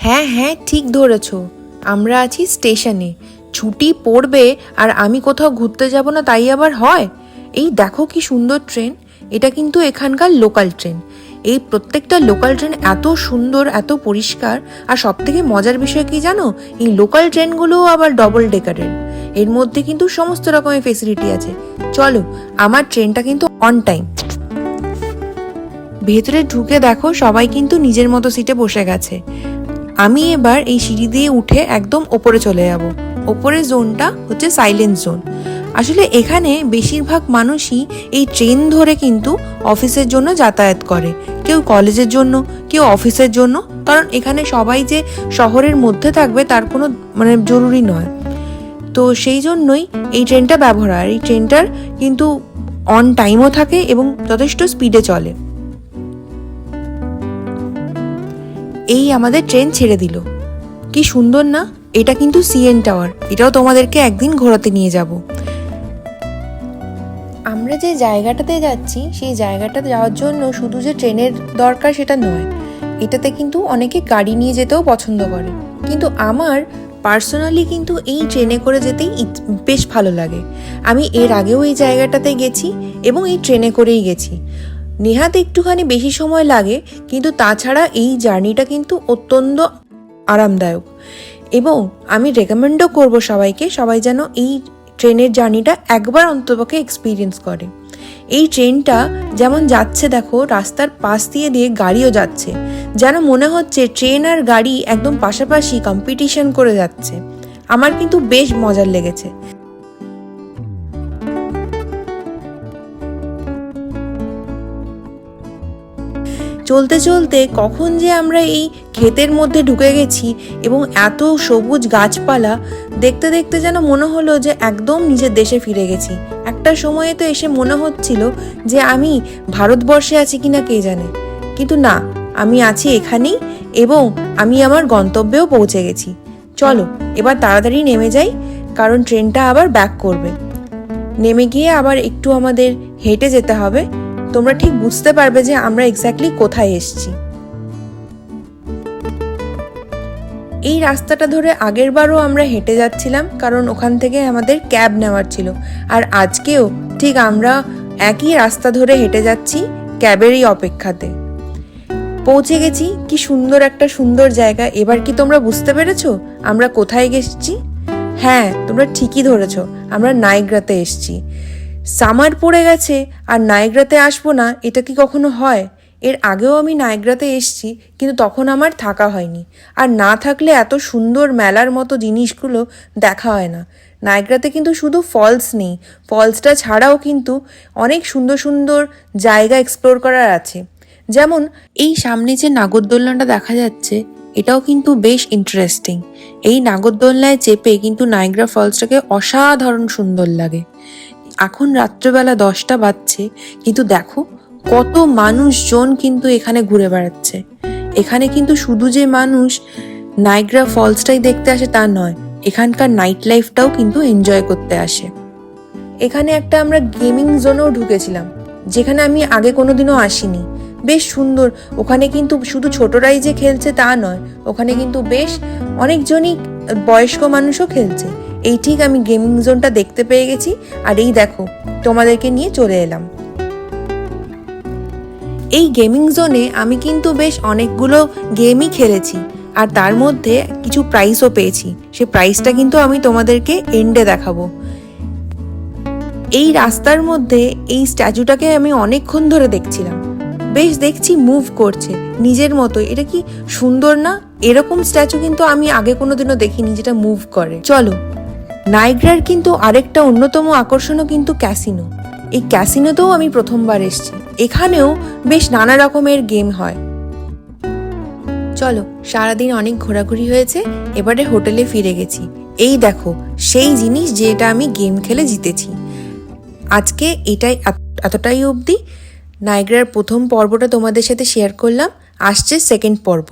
হ্যাঁ হ্যাঁ, ঠিক ধরেছ। আমরা আছি স্টেশনে, ছুটি পড়বে আর আমি কোথাও ঘুরতে যাব না তাই আবার হয়? এই দেখো কি সুন্দর ট্রেন, এটা কিন্তু এখানকার লোকাল ট্রেন। এই প্রত্যেকটা লোকাল ট্রেন এত সুন্দর, এত পরিষ্কার। আর সব থেকে মজার বিষয় কি জানো, এই লোকাল ট্রেনগুলোও আবার ডবল ডেকারের। এর মধ্যে কিন্তু সমস্ত রকমের ফেসিলিটি আছে। চলো, আমার ট্রেনটা কিন্তু অন টাইম। ভেতরে ঢুকে দেখো সবাই কিন্তু নিজের মতো সিটে বসে গেছে। আমি এবার এই সিঁড়ি দিয়ে উঠে একদম ওপরে চলে যাব। ওপরের জোনটা হচ্ছে সাইলেন্স জোন। আসলে এখানে বেশিরভাগ মানুষই এই ট্রেন ধরে কিন্তু অফিসের জন্য যাতায়াত করে, কেউ কলেজের জন্য, কেউ অফিসের জন্য। কারণ এখানে সবাই যে শহরের মধ্যে থাকবে তার কোনো জরুরি নয়। তো সেই জন্যই এই ট্রেনটা ব্যবহার হয়। এই ট্রেনটার কিন্তু অন টাইমও থাকে এবং যথেষ্ট স্পিডে চলে। এই আমাদের ট্রেন ছেড়ে দিল, কি সুন্দর না? এটা কিন্তু সিএন টাওয়ার, এটাও তোমাদেরকে একদিন ঘোরাতে নিয়ে যাব। আমরা যে জায়গাটাতে যাচ্ছি সেই জায়গাটাতে যাওয়ার জন্য শুধু যে ট্রেনের দরকার সেটা নয়, এটাতে কিন্তু অনেকে গাড়ি নিয়ে যেতেও পছন্দ করে। কিন্তু আমার পার্সোনালি কিন্তু এই ট্রেনে করে যেতেই বেশ ভালো লাগে। আমি এর আগেও এই জায়গাটাতে গেছি এবং এই ট্রেনে করেই গেছি। নেহাত একটুখানি বেশি সময় লাগে, কিন্তু তাছাড়া এই জার্নিটা কিন্তু অত্যন্ত আরামদায়ক। এবং আমি রেকমেন্ডও করব সবাইকে, সবাই যেন এই ট্রেনের জার্নিটা একবার অন্ততপক্ষে এক্সপিরিয়েন্স করে। এই ট্রেনটা যেমন যাচ্ছে দেখো, রাস্তার পাশ দিয়ে দিয়ে গাড়িও যাচ্ছে, যেন মনে হচ্ছে ট্রেন আর গাড়ি একদম পাশাপাশি কম্পিটিশন করে যাচ্ছে। আমার কিন্তু বেশ মজার লেগেছে। চলতে চলতে কখন যে আমরা এই ক্ষেতের মধ্যে ঢুকে গেছি এবং এত সবুজ গাছপালা দেখতে দেখতে যেন মনে হলো যে একদম নিজের দেশে ফিরে গেছি। একটা সময়ে তো এসে মনে হচ্ছিল যে আমি ভারতবর্ষে আছি কিনা কে জানে, কিন্তু না, আমি আছি এখানেই এবং আমি আমার গন্তব্যেও পৌঁছে গেছি। চলো এবার তাড়াতাড়ি নেমে যাই, কারণ ট্রেনটা আবার ব্যাক করবে। নেমে গিয়ে আবার একটু আমাদের হেঁটে যেতে হবে। তোমরা ঠিক বুঝতে পারবে যে আমরা এক্স্যাক্টলি কোথায় এসেছি। এই রাস্তাটা ধরে আগের বারও আমরা হেঁটে যাচ্ছিলাম, কারণ ওখান থেকে আমাদের ক্যাব নেওয়ার ছিল। আর আজকেও ঠিক আমরা একই রাস্তা ধরে হেঁটে যাচ্ছি ক্যাবেরই অপেক্ষাতে। পৌঁছে গেছি, কি সুন্দর একটা সুন্দর জায়গা। এবার কি তোমরা বুঝতে পেরেছো আমরা কোথায় গেছি? হ্যাঁ, তোমরা ঠিকই ধরেছো, আমরা নায়গ্রাতে এসেছি। সামার পড়ে গেছে আর নায়গ্রাতে আসবো না, এটা কি কখনো হয়? এর আগেও আমি নায়গ্রাতে এসেছি, কিন্তু তখন আমার থাকা হয়নি। আর না থাকলে এত সুন্দর মেলার মতো জিনিসগুলো দেখা হয় না। নায়গ্রাতে কিন্তু শুধু ফলস নেই, ফলসটা ছাড়াও কিন্তু অনেক সুন্দর সুন্দর জায়গা এক্সপ্লোর করার আছে। যেমন এই সামনে যে নাগরদোলনাটা দেখা যাচ্ছে, এটাও কিন্তু বেশ ইন্টারেস্টিং। এই নাগরদোলনায় চেপে কিন্তু নায়গ্রা ফলসটাকে অসাধারণ সুন্দর লাগে। এখন রাত্রেবেলা 10টা বাজছে, কিন্তু দেখো কত মানুষজন কিন্তু এখানে ঘুরে বেড়াচ্ছে। এখানে কিন্তু শুধু যে মানুষ নায়গ্রা ফলসটাই দেখতে আসে তা নয়, এখানকার নাইট লাইফটাও কিন্তু এনজয় করতে আসে। এখানে একটা আমরা গেমিং জোনেও ঢুকেছিলাম, যেখানে আমি আগে কোনোদিনও আসিনি। বেশ সুন্দর। ওখানে কিন্তু শুধু ছোটরাই যে খেলছে তা নয়, ওখানে কিন্তু বেশ অনেকজনই বয়স্ক মানুষও খেলছে। এই ঠিক আমি গেমিং জোনটা দেখতে পেয়ে গেছি, আর এই দেখো তোমাদেরকে নিয়ে চলে এলাম। এই গেমিং জোনে আমি কিন্তু বেশ অনেকগুলো গেমই খেলেছি, আর তার মধ্যে কিছু প্রাইজও পেয়েছি। সে প্রাইজটা কিন্তু আমি তোমাদেরকে এন্ডে দেখাবো। এই রাস্তার মধ্যে এই স্ট্যাচুটাকে আমি অনেকক্ষণ ধরে দেখছিলাম। বেশ দেখছি মুভ করছে নিজের মতো। এটা কি সুন্দর না? এরকম স্ট্যাচু কিন্তু আমি আগে কোনোদিনও দেখিনি যেটা মুভ করে। চলো, নায়গ্রার কিন্তু আরেকটা অন্যতম আকর্ষণও কিন্তু ক্যাসিনো। এই ক্যাসিনোতেও আমি প্রথমবার এসেছি। এখানেও বেশ নানা রকমের গেম হয়। চলো, সারাদিন অনেক ঘোরাঘুরি হয়েছে, এবারে হোটেলে ফিরে গেছি। এই দেখো সেই জিনিস যেটা আমি গেম খেলে জিতেছি। আজকে এটাই এতটাই অবধি। নায়গ্রার প্রথম পর্বটা তোমাদের সাথে শেয়ার করলাম, আসছে সেকেন্ড পর্ব।